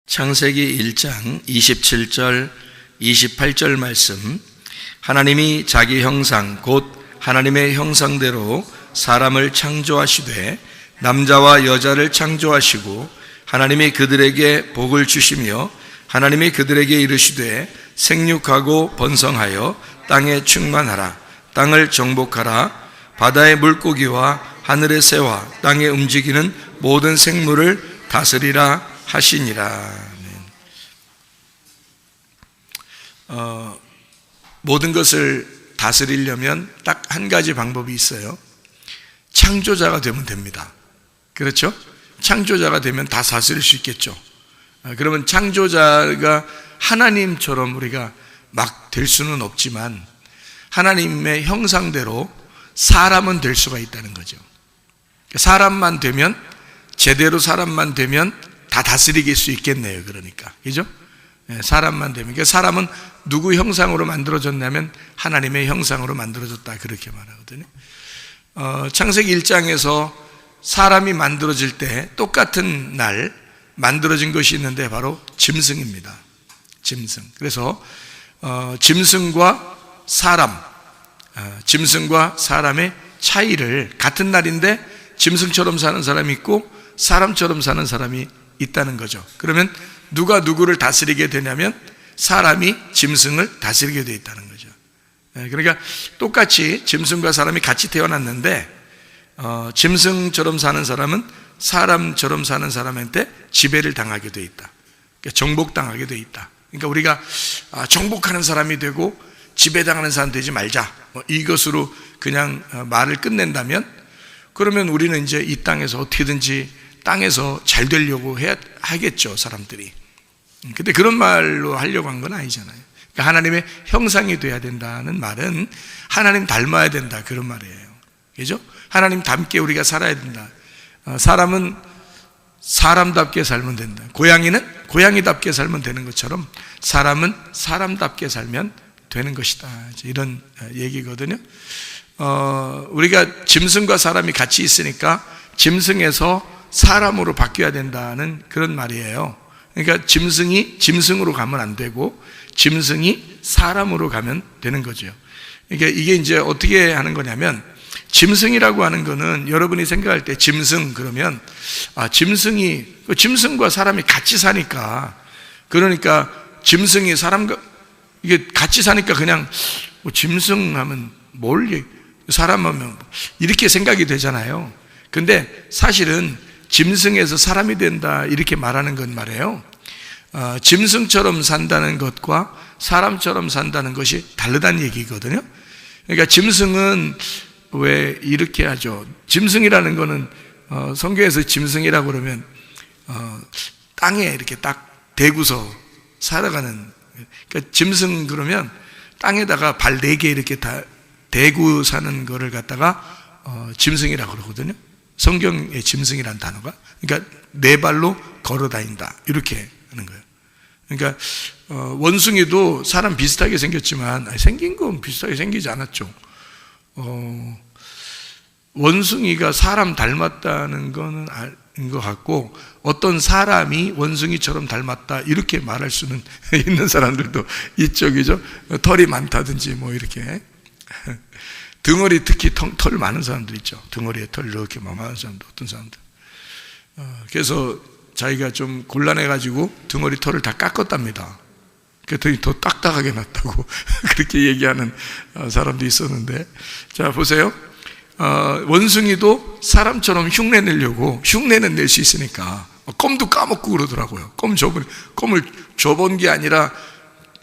창세기 1장 27절 28절 말씀, 하나님이 자기 형상 곧 하나님의 형상대로 사람을 창조하시되 남자와 여자를 창조하시고 하나님이 그들에게 복을 주시며 하나님이 그들에게 이르시되 생육하고 번성하여 땅에 충만하라. 땅을 정복하라. 바다의 물고기와 하늘의 새와 땅에 움직이는 모든 생물을 다스리라 하시니라. 모든 것을 다스리려면 딱 한 가지 방법이 있어요. 창조자가 되면 됩니다. 그렇죠? 창조자가 되면 다 다스릴 수 있겠죠. 그러면 창조자가 하나님처럼 우리가 막 될 수는 없지만 하나님의 형상대로 사람은 될 수가 있다는 거죠. 사람만 되면, 제대로 사람만 되면 다 다스리길 수 있겠네요. 그러니까, 그죠? 사람만 되면. 그러니까 사람은 누구 형상으로 만들어졌냐면 하나님의 형상으로 만들어졌다, 그렇게 말하거든요. 창세기 1장에서 사람이 만들어질 때 똑같은 날 만들어진 것이 있는데 바로 짐승입니다. 짐승. 그래서 짐승과 사람의 차이를, 같은 날인데 짐승처럼 사는 사람이 있고 사람처럼 사는 사람이 있다는 거죠. 그러면 누가 누구를 다스리게 되냐면 사람이 짐승을 다스리게 되어 있다는 거죠. 그러니까 똑같이 짐승과 사람이 같이 태어났는데 짐승처럼 사는 사람은 사람처럼 사는 사람한테 지배를 당하게 되어 있다. 그러니까 정복당하게 되어 있다. 그러니까 우리가 정복하는 사람이 되고 지배당하는 사람 되지 말자, 이것으로 그냥 말을 끝낸다면, 그러면 우리는 이제 이 땅에서 어떻게든지 땅에서 잘 되려고 하겠죠, 사람들이. 근데 그런 말로 하려고 한 건 아니잖아요. 그러니까 하나님의 형상이 돼야 된다는 말은 하나님 닮아야 된다, 그런 말이에요. 그죠? 하나님 닮게 우리가 살아야 된다. 사람은 사람답게 살면 된다. 고양이는 고양이답게 살면 되는 것처럼 사람은 사람답게 살면 되는 것이다, 이런 얘기거든요. 우리가 짐승과 사람이 같이 있으니까 짐승에서 사람으로 바뀌어야 된다는 그런 말이에요. 그러니까 짐승이 짐승으로 가면 안 되고 짐승이 사람으로 가면 되는 거죠. 그러니까 이게 이제 어떻게 하는 거냐면, 짐승이라고 하는 거는 여러분이 생각할 때 짐승 그러면 짐승과 사람이 같이 사니까, 그러니까 짐승이 사람과 이게 같이 사니까 그냥 짐승 하면 사람 하면 이렇게 생각이 되잖아요. 근데 사실은 짐승에서 사람이 된다, 이렇게 말하는 건 말이에요. 짐승처럼 산다는 것과 사람처럼 산다는 것이 다르다는 얘기거든요. 그러니까 짐승은 왜 이렇게 하죠? 짐승이라는 거는 성경에서 짐승이라고 그러면 땅에 이렇게 딱 대고서 살아가는, 그러니까 짐승 그러면 땅에다가 발 4개 이렇게 다 대고 사는 거를 갖다가 짐승이라고 그러거든요. 성경의 짐승이라는 단어가, 그러니까 4발로 걸어 다닌다, 이렇게 하는 거예요. 그러니까 원숭이도 사람 비슷하게 생겼지만 생긴 건 비슷하게 생기지 않았죠. 원숭이가 사람 닮았다는 거는 아닌 것 같고, 어떤 사람이 원숭이처럼 닮았다, 이렇게 말할 수는 있는 사람들도 있죠, 그죠? 털이 많다든지 뭐 이렇게. 등허리 특히 털 많은 사람들 있죠. 등허리에 털 이렇게 많은 사람들, 어떤 사람들. 그래서 자기가 좀 곤란해가지고 등허리 털을 다 깎았답니다. 그랬더니 더 딱딱하게 났다고 그렇게 얘기하는 사람도 있었는데, 자 보세요. 원숭이도 사람처럼 흉내 내려고, 흉내는 낼 수 있으니까 껌도 까먹고 그러더라고요. 껌을 줘본 게 아니라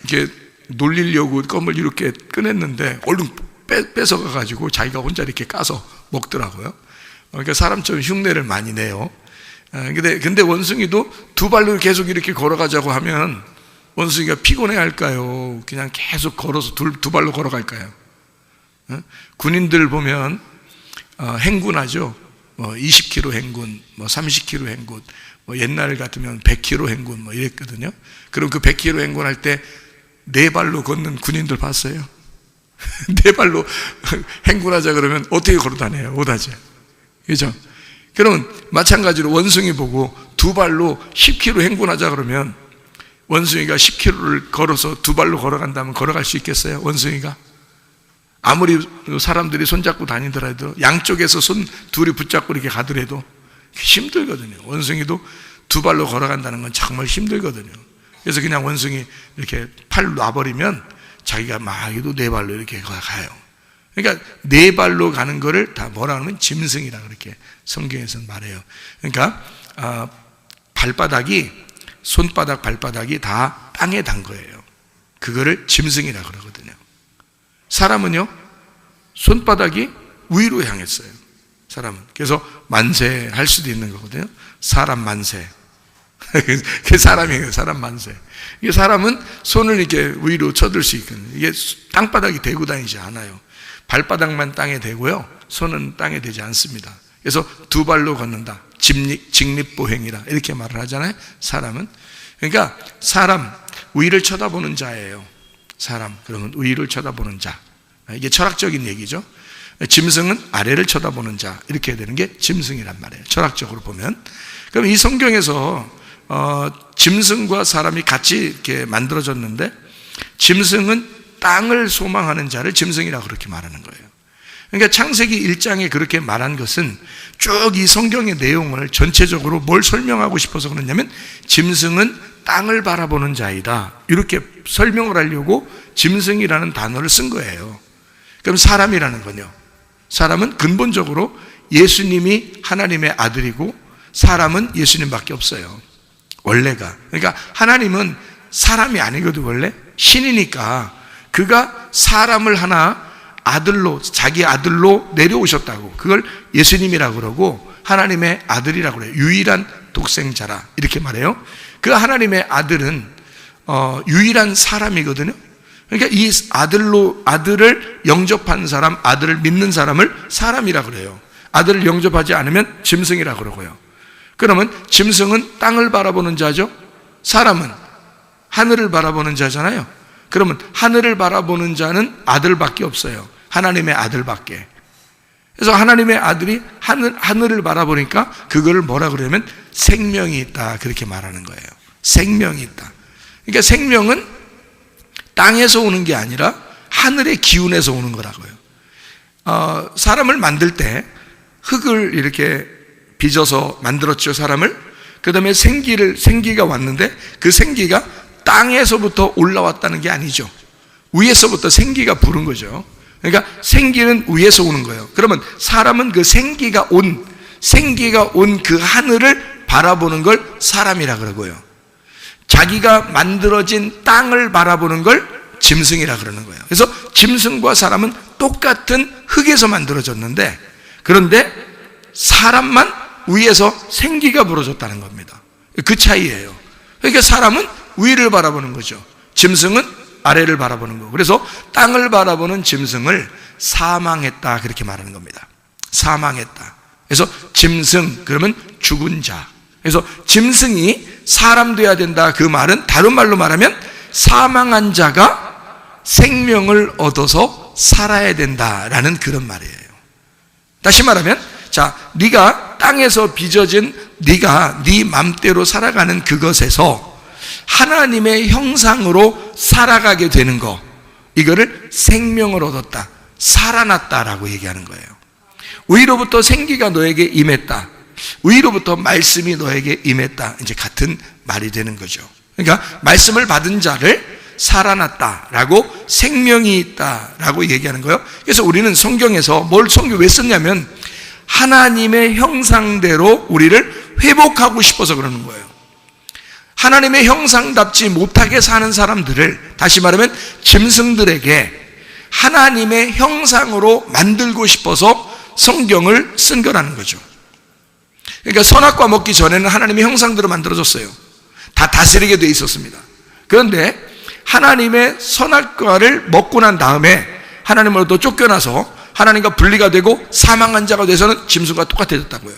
이렇게 놀리려고 껌을 이렇게 꺼냈는데 얼른 뺏어가가지고 자기가 혼자 이렇게 까서 먹더라고요. 그러니까 사람처럼 흉내를 많이 내요. 근데 원숭이도 2발로 계속 이렇게 걸어가자고 하면 원숭이가 피곤해 할까요? 그냥 계속 걸어서 두 발로 걸어갈까요? 군인들 보면 행군하죠. 20km 행군, 30km 행군, 옛날 같으면 100km 행군 이랬거든요. 그럼 그 100km 행군할 때 4발로 걷는 군인들 봤어요? 4발로 행군하자 그러면 어떻게 걸어 다녀요? 못하죠. 그죠? 그러면 마찬가지로 원숭이 보고 두 발로 10km 행군하자 그러면 원숭이가 10km를 걸어서 두 발로 걸어간다면 걸어갈 수 있겠어요? 원숭이가? 아무리 사람들이 손잡고 다니더라도 양쪽에서 손 둘이 붙잡고 이렇게 가더라도 힘들거든요. 원숭이도 두 발로 걸어간다는 건 정말 힘들거든요. 그래서 그냥 원숭이 이렇게 팔 놔버리면 자기가 막 해도 네 발로 이렇게 가요. 그러니까 네 발로 가는 거를 다 뭐라 하면 짐승이라 그렇게 성경에서는 말해요. 그러니까 발바닥이, 손바닥 발바닥이 다 땅에 닿은 거예요. 그거를 짐승이라 그러거든요. 사람은요, 손바닥이 위로 향했어요. 사람은. 그래서 만세할 수도 있는 거거든요. 사람 만세. 그게 사람이에요. 사람 만세. 이게 사람은 손을 이렇게 위로 쳐들 수 있거든요. 이게 땅바닥이 대고 다니지 않아요. 발바닥만 땅에 대고요, 손은 땅에 대지 않습니다. 그래서 두 발로 걷는다. 직립보행이라 이렇게 말을 하잖아요. 사람은. 그러니까 사람, 위를 쳐다보는 자예요. 사람, 그러면 위를 쳐다보는 자. 이게 철학적인 얘기죠. 짐승은 아래를 쳐다보는 자, 이렇게 해야 되는 게 짐승이란 말이에요. 철학적으로 보면. 그럼 이 성경에서 짐승과 사람이 같이 이렇게 만들어졌는데, 짐승은 땅을 소망하는 자를 짐승이라고 그렇게 말하는 거예요. 그러니까 창세기 1장에 그렇게 말한 것은 쭉 이 성경의 내용을 전체적으로 뭘 설명하고 싶어서 그러냐면, 짐승은 땅을 바라보는 자이다, 이렇게 설명을 하려고 짐승이라는 단어를 쓴 거예요. 그럼 사람이라는 건요, 사람은 근본적으로 예수님이 하나님의 아들이고 사람은 예수님밖에 없어요, 원래가. 그러니까 하나님은 사람이 아니거든. 원래 신이니까 그가 사람을 하나 아들로, 자기 아들로 내려오셨다고, 그걸 예수님이라고 그러고 하나님의 아들이라고 그래요. 유일한 독생자라 이렇게 말해요. 그 하나님의 아들은 유일한 사람이거든요. 그러니까 이 아들을 영접한 사람, 아들을 믿는 사람을 사람이라 그래요. 아들을 영접하지 않으면 짐승이라 그러고요. 그러면 짐승은 땅을 바라보는 자죠. 사람은 하늘을 바라보는 자잖아요. 그러면 하늘을 바라보는 자는 아들밖에 없어요. 하나님의 아들밖에. 그래서 하나님의 아들이 하늘을 바라보니까 그거를 뭐라 그러냐면 생명이 있다, 그렇게 말하는 거예요. 생명이 있다. 그러니까 생명은 땅에서 오는 게 아니라 하늘의 기운에서 오는 거라고요. 사람을 만들 때 흙을 이렇게 빚어서 만들었죠, 사람을. 그 다음에 생기가 왔는데 그 생기가 땅에서부터 올라왔다는 게 아니죠. 위에서부터 생기가 부른 거죠. 그러니까 생기는 위에서 오는 거예요. 그러면 사람은 그 생기가 온 그 하늘을 바라보는 걸 사람이라 그러고요, 자기가 만들어진 땅을 바라보는 걸 짐승이라 그러는 거예요. 그래서 짐승과 사람은 똑같은 흙에서 만들어졌는데, 그런데 사람만 위에서 생기가 불어졌다는 겁니다. 그 차이예요. 그러니까 사람은 위를 바라보는 거죠. 짐승은 아래를 바라보는 거고. 그래서 땅을 바라보는 짐승을 사망했다, 그렇게 말하는 겁니다. 사망했다. 그래서 짐승, 그러면 죽은 자. 그래서 짐승이 사람 돼야 된다, 그 말은 다른 말로 말하면 사망한 자가 생명을 얻어서 살아야 된다라는 그런 말이에요. 다시 말하면, 자, 네가 땅에서 빚어진 네가 네 맘대로 살아가는 그것에서 하나님의 형상으로 살아가게 되는 거, 이거를 생명을 얻었다, 살아났다라고 얘기하는 거예요. 위로부터 생기가 너에게 임했다, 위로부터 말씀이 너에게 임했다, 이제 같은 말이 되는 거죠. 그러니까 말씀을 받은 자를 살아났다라고, 생명이 있다라고 얘기하는 거예요. 그래서 우리는 성경에서 성경 왜 썼냐면 하나님의 형상대로 우리를 회복하고 싶어서 그러는 거예요. 하나님의 형상답지 못하게 사는 사람들을, 다시 말하면 짐승들에게 하나님의 형상으로 만들고 싶어서 성경을 쓴 거라는 거죠. 그러니까 선악과 먹기 전에는 하나님의 형상대로 만들어졌어요. 다 다스리게 돼 있었습니다. 그런데 하나님의 선악과를 먹고 난 다음에 하나님으로부터 쫓겨나서 하나님과 분리가 되고 사망한 자가 돼서는 짐승과 똑같아졌다고요.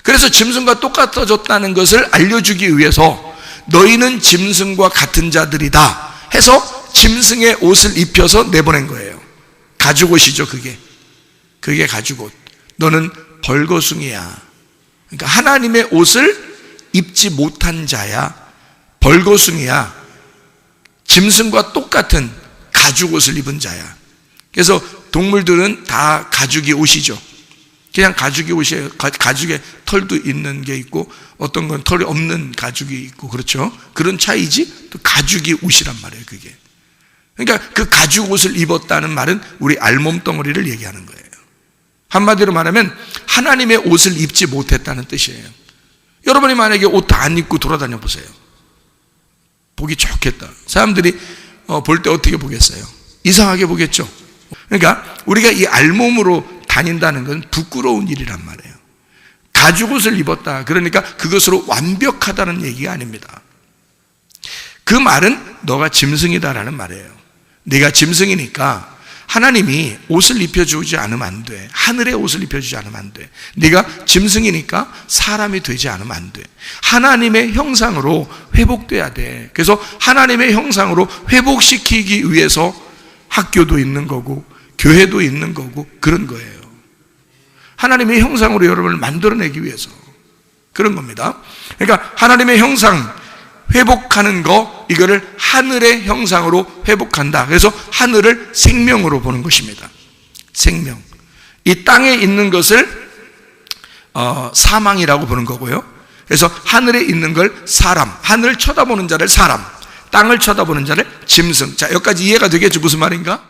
그래서 짐승과 똑같아졌다는 것을 알려주기 위해서 너희는 짐승과 같은 자들이다 해서 짐승의 옷을 입혀서 내보낸 거예요. 가죽옷이죠, 그게 가죽옷. 너는 벌거숭이야. 그러니까 하나님의 옷을 입지 못한 자야, 벌거숭이야, 짐승과 똑같은 가죽 옷을 입은 자야. 그래서 동물들은 다 가죽이 옷이죠. 그냥 가죽이 옷이에요. 가죽에 털도 있는 게 있고 어떤 건 털이 없는 가죽이 있고, 그렇죠? 그런 차이지 또 가죽이 옷이란 말이에요, 그게. 그러니까 그 가죽 옷을 입었다는 말은 우리 알몸덩어리를 얘기하는 거예요. 한마디로 말하면 하나님의 옷을 입지 못했다는 뜻이에요. 여러분이 만약에 옷 다 안 입고 돌아다녀 보세요. 보기 좋겠다. 사람들이 볼 때 어떻게 보겠어요? 이상하게 보겠죠. 그러니까 우리가 이 알몸으로 다닌다는 건 부끄러운 일이란 말이에요. 가죽 옷을 입었다, 그러니까 그것으로 완벽하다는 얘기가 아닙니다. 그 말은 너가 짐승이다라는 말이에요. 네가 짐승이니까 하나님이 옷을 입혀주지 않으면 안 돼. 하늘의 옷을 입혀주지 않으면 안 돼. 네가 짐승이니까 사람이 되지 않으면 안 돼. 하나님의 형상으로 회복돼야 돼. 그래서 하나님의 형상으로 회복시키기 위해서 학교도 있는 거고 교회도 있는 거고 그런 거예요. 하나님의 형상으로 여러분을 만들어내기 위해서 그런 겁니다. 그러니까 하나님의 형상 회복하는 거, 이거를 하늘의 형상으로 회복한다. 그래서 하늘을 생명으로 보는 것입니다. 생명. 이 땅에 있는 것을 사망이라고 보는 거고요. 그래서 하늘에 있는 걸 사람, 하늘을 쳐다보는 자를 사람, 땅을 쳐다보는 자를 짐승. 자, 여기까지 이해가 되겠죠? 무슨 말인가?